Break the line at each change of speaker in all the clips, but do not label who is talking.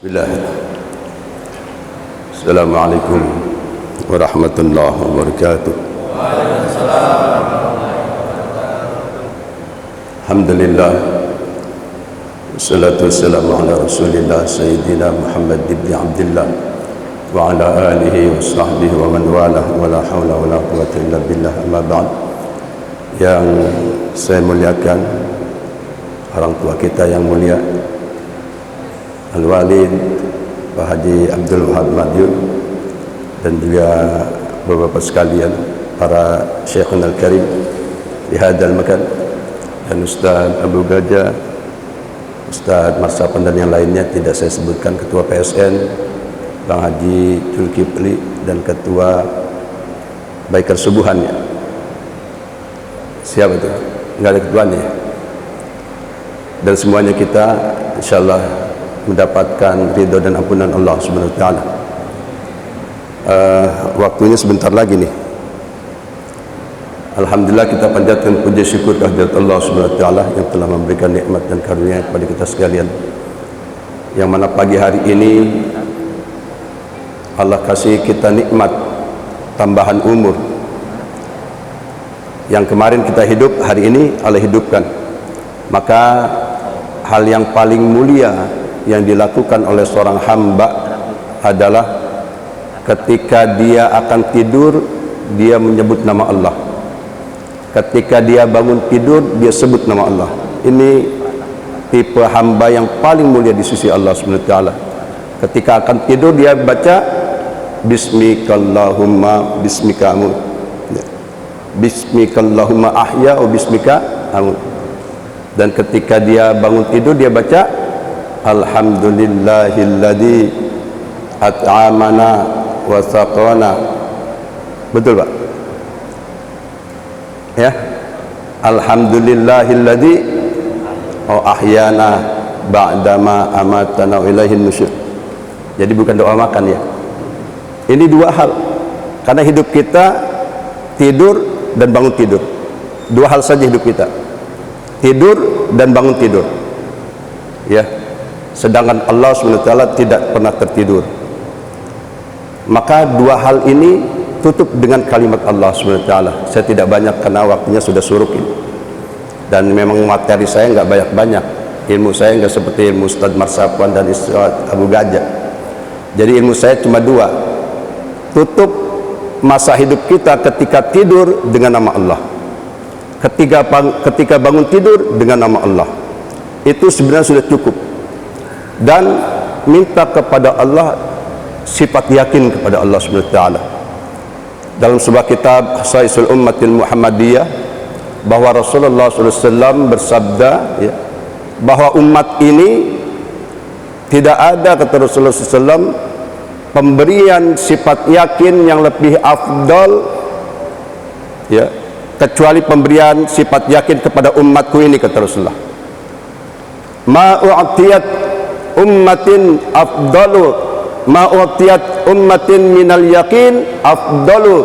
Bismillah. Assalamualaikum warahmatullahi wabarakatuh. Alhamdulillah. Wassalatu wassalamu ala Rasulillah Sayyidina Muhammad ibn Abdullah wa ala alihi wa sahbihi wa man walah wa la hawla wa la quwwata illa billah. Amma ba'd. Yang saya muliakan orang tua kita yang mulia, Al-Walid Pak Haji Abdul Wahab Madiun, dan juga bapak-bapak sekalian, para Syekhun Al-Karim di hadal makan, dan Ustaz Abu Gajah, Ustaz Marsapan dan yang lainnya tidak saya sebutkan, Ketua PSN Bang Haji Julkipli, dan Ketua Baikar Subuhannya. Siapa itu? Enggak ada ketuanya. Dan semuanya kita insyaallah mendapatkan ridho dan ampunan Allah Subhanahu wa taala. Waktunya sebentar lagi nih. Alhamdulillah kita panjatkan puji syukur kehadirat Allah Subhanahu wa taala yang telah memberikan nikmat dan karunia kepada kita sekalian. Yang mana pagi hari ini Allah kasih kita nikmat tambahan umur. Yang kemarin kita hidup, hari ini Allah hidupkan. Maka hal yang paling mulia yang dilakukan oleh seorang hamba adalah ketika dia akan tidur, dia menyebut nama Allah. Ketika dia bangun tidur, dia sebut nama Allah. Ini tipe hamba yang paling mulia di sisi Allah Subhanahu wa taala. Ketika akan tidur, dia baca Bismikallahumma bismika amut, Bismikallahumma ahya wa bismika amut. Dan ketika dia bangun tidur, dia baca Alhamdulillahilladzi at'amana wa saqana. Betul Pak? Ya, Alhamdulillahilladzi ahyana ba'dama amatana wa ilaihin nusyur. Jadi bukan doa makan ya. Ini dua hal. Karena hidup kita tidur dan bangun tidur. Dua hal saja hidup kita. Tidur dan bangun tidur. Ya. Sedangkan Allah SWT tidak pernah tertidur. Maka dua hal ini tutup dengan kalimat Allah SWT. Saya tidak banyak karena waktunya sudah suruk ini. Dan memang materi saya nggak banyak-banyak. Ilmu saya nggak seperti ilmu Ustaz Marsapan dan Ustaz Abu Gajah. Jadi ilmu saya cuma dua. Tutup masa hidup kita ketika tidur dengan nama Allah. Ketika bangun tidur dengan nama Allah. Itu sebenarnya sudah cukup. Dan minta kepada Allah sifat yakin kepada Allah Subhanahu wa taala. Dalam sebuah kitab Khasaisul Ummatil Muhammadiyah, bahwa Rasulullah SAW bersabda ya, bahwa umat ini tidak ada, kata Rasulullah SAW, pemberian sifat yakin yang lebih afdal ya, kecuali pemberian sifat yakin kepada umatku ini, kata Rasulullah. Ma'u'tiyat ummatin afdalu, ma'u'tiyat ummatin minal yakin afdalu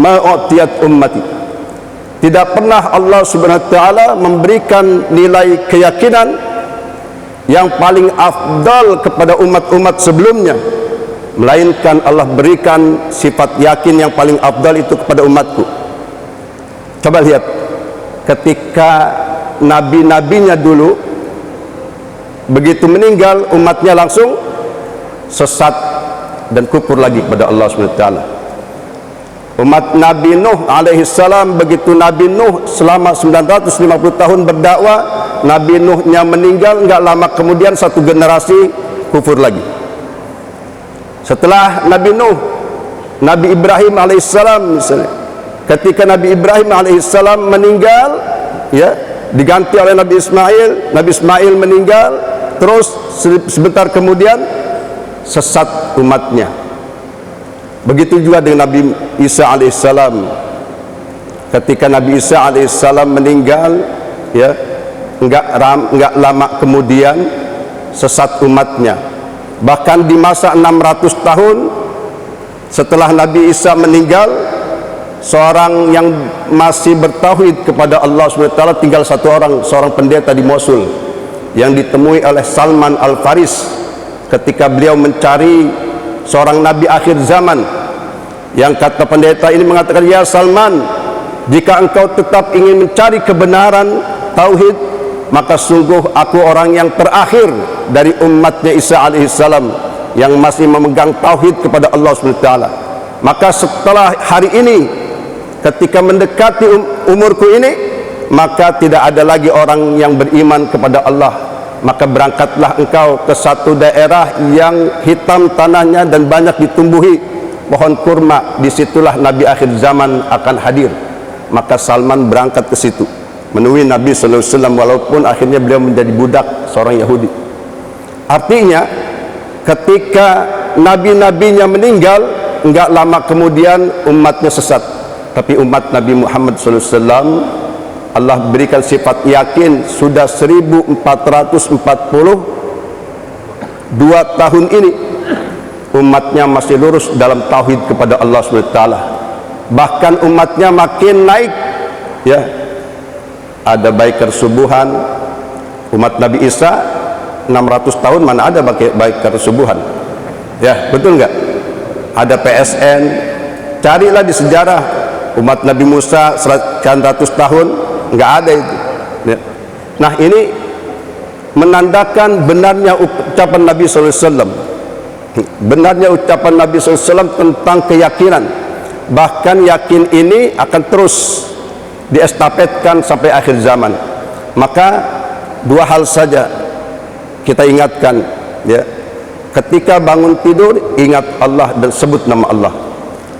ma'u'tiyat ummati. Tidak pernah Allah Subhanahu wa taala memberikan nilai keyakinan yang paling afdal kepada umat-umat sebelumnya, melainkan Allah berikan sifat yakin yang paling afdal itu kepada umatku. Coba lihat, ketika nabi-nabinya dulu begitu meninggal, umatnya langsung sesat dan kufur lagi kepada Allah SWT. Umat Nabi Nuh alaihissalam, begitu Nabi Nuh selama 950 tahun berdakwah, Nabi Nuhnya meninggal, nggak lama kemudian satu generasi kufur lagi. Setelah Nabi Nuh, Nabi Ibrahim alaihissalam misalnya, ketika Nabi Ibrahim alaihissalam meninggal ya, diganti oleh Nabi Ismail meninggal, terus sebentar kemudian sesat umatnya. Begitu juga dengan Nabi Isa alaihissalam. Ketika Nabi Isa alaihissalam meninggal ya, enggak lama kemudian sesat umatnya. Bahkan di masa 600 tahun setelah Nabi Isa meninggal, seorang yang masih bertauhid kepada Allah SWT tinggal satu orang, seorang pendeta di Mosul yang ditemui oleh Salman Al-Faris ketika beliau mencari seorang nabi akhir zaman, yang kata pendeta ini mengatakan, ya Salman, jika engkau tetap ingin mencari kebenaran tauhid, maka sungguh aku orang yang terakhir dari umatnya Isa alaihissalam yang masih memegang tauhid kepada Allah SWT. Maka setelah hari ini, ketika mendekati umurku ini, maka tidak ada lagi orang yang beriman kepada Allah. Maka berangkatlah engkau ke satu daerah yang hitam tanahnya dan banyak ditumbuhi pohon kurma, disitulah Nabi akhir zaman akan hadir. Maka Salman berangkat ke situ menemui Nabi sallallahu alaihi wasallam, walaupun akhirnya beliau menjadi budak seorang Yahudi. Artinya ketika nabi-nabinya meninggal, enggak lama kemudian umatnya sesat. Tapi umat Nabi Muhammad sallallahu alaihi wasallam, Allah berikan sifat yakin sudah 1442 tahun ini umatnya masih lurus dalam tauhid kepada Allah SWT. Bahkan umatnya makin naik, ya. Ada baikar subuhan. Umat Nabi Isa 600 tahun mana ada baikar subuhan, ya, betul nggak? Ada PSN. Carilah di sejarah umat Nabi Musa 100 tahun, nggak ada itu, ya. Nah, ini menandakan benarnya ucapan Nabi SAW, benarnya ucapan Nabi SAW tentang keyakinan. Bahkan yakin ini akan terus diestafetkan sampai akhir zaman. Maka dua hal saja kita ingatkan, ya. Ketika bangun tidur, ingat Allah dan sebut nama Allah.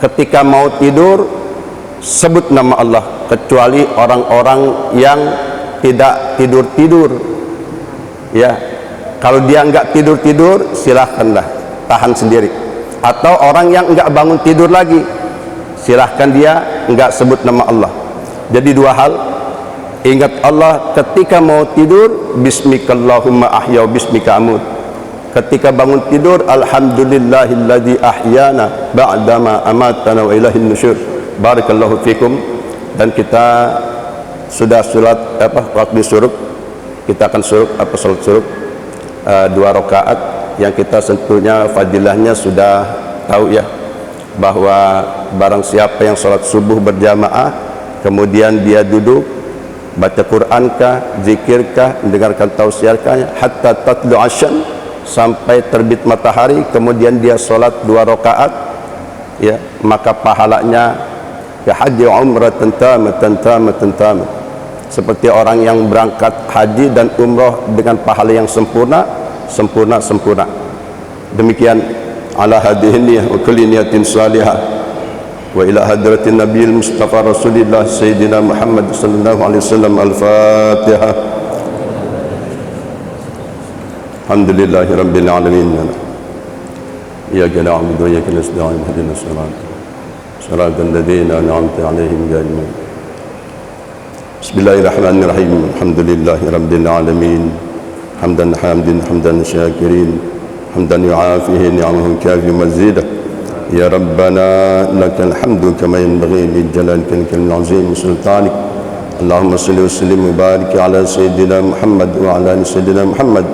Ketika mau tidur, sebut nama Allah, kecuali orang-orang yang tidak tidur-tidur, ya. Kalau dia enggak tidur-tidur, silahkanlah tahan sendiri. Atau orang yang enggak bangun tidur lagi, silahkan dia enggak sebut nama Allah. Jadi dua hal, ingat Allah ketika mau tidur, bismikallahumma ahya wa bismika amut. Ketika bangun tidur, alhamdulillahilladzi ahyana ba'dama amatana wa ilaihin nusyur. Barakallahu fikum. Dan kita sudah salat waktu suruk, kita akan suruk salat suruk 2 rakaat yang kita tentunya fadilahnya sudah tahu, ya, bahwa barang siapa yang salat subuh berjamaah kemudian dia duduk baca Qur'ankah, zikirkah, mendengarkan tausiahkah hatta tatlu asyan, sampai terbit matahari, kemudian dia salat 2 rakaat, ya, maka pahalanya ya haji umratan tamatan, seperti orang yang berangkat haji dan umrah dengan pahala yang sempurna. Demikian ala hadhihi niyyah wa kulli niyatin salihah wa ila hadratin nabiyil mustafa rasulillah sayyidina Muhammad sallallahu alaihi wasallam. Al-Fatihah. Alhamdulillahi rabbil alamin. Iyyaka na'budu wa iyyaka nasta'in. Ihdinas siratal ladzina an'amta 'alaihim ghairil maghdubi. Bismillahirrahmanirrahim. Alhamdulillahi rabbil alamin. Hamdan syakirin, hamdan yu'afihi ni'amahu kafi mazidah. Ya Rabbana lakal hamdu kama yanbaghi li jalalika al-'azim sultanik. Allahumma salli wa sallim wa barik ala sayyidina Muhammad wa ala ali sayyidina Muhammad.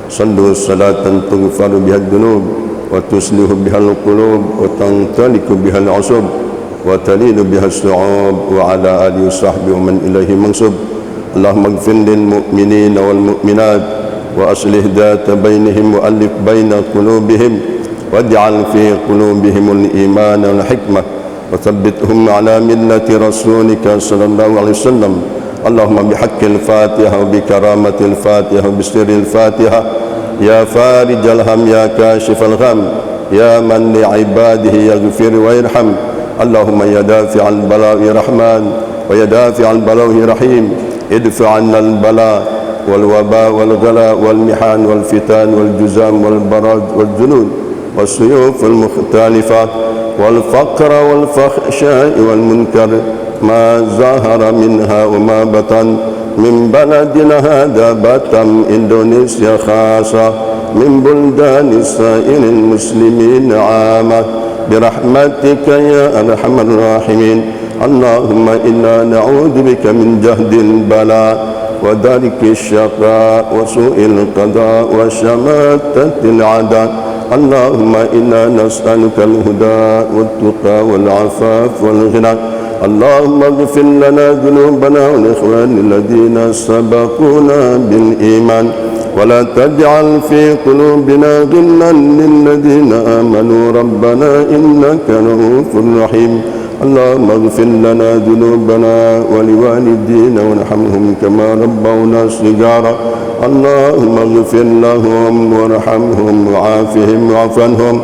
Sallu salatan tughfaru biha ad-dunub wa tuslihu biha al-qulub wa tantaliku biha al-'usub wa talinu biha as-su'ub wa ala alihi wa sahbihi wa man ilaihi mansub. Allahumma ighfir lil mu'minina wal mu'minat وأصلح ذات بينهم وألف بين قلوبهم واجعل في قلوبهم الإيمان والحكمة وثبتهم على ملة رسولك صلى الله عليه وسلم. اللهم بحق الفاتحة وبكرامة الفاتحة وبسر الفاتحة يا فارج الهم يا كاشف الغم يا من لعباده يغفر ويرحم. اللهم يا دافع البلاء رحمن ويا دافع البلاء رحيم. ادفع عنا البلاء والوباء والغلاء والمحن والفتن والجزام والبرد والجنون والسيوف المختلفة والفقر والفحشاء والمنكر ما ظهر منها وما بطن من بلدنا هذا بطن إندونيسيا خاصة من بلدان سائر المسلمين عامة برحمتك يا أرحم الراحمين. اللهم إنا نعوذ بك من جهد البلاء ودرك الشقاء وسوء القضاء وشماتة العداء. اللهم إنا نسألك الهدى والتقى والعفاف والغنى. اللهم اغفر لنا ذنوبنا والإخوان الذين سبقونا بالإيمان، ولا تجعل في قلوبنا غلا للذين آمنوا ربنا إنك رؤوف رحيم. اللهم اغفر لنا ذنوبنا ولوالدينا وارحمهم كما ربونا صغارا. اللهم اغفر لهم وارحمهم وعافهم واعف عنهم.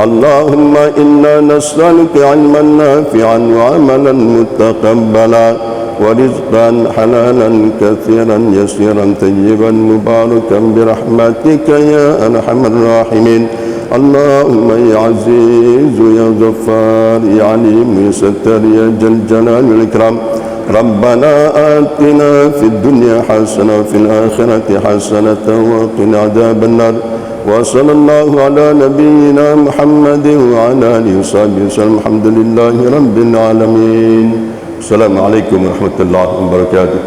اللهم إنا نسألك علما نافعا وعملا متقبلا ورزقا حلالا كثيرا يسيرا طيبا مباركا برحمتك يا أرحم الراحمين. اللهم يا عزيز يا غفار يا عليم يا ستار يا ذا الجلال والإكرام، ربنا آتنا في الدنيا حسنة وفي الآخرة حسنة وقنا عذاب النار. وصلى الله على نبينا محمد وعلى آله وصحبه وسلم. الحمد لله رب العالمين. السلام عليكم ورحمة الله وبركاته.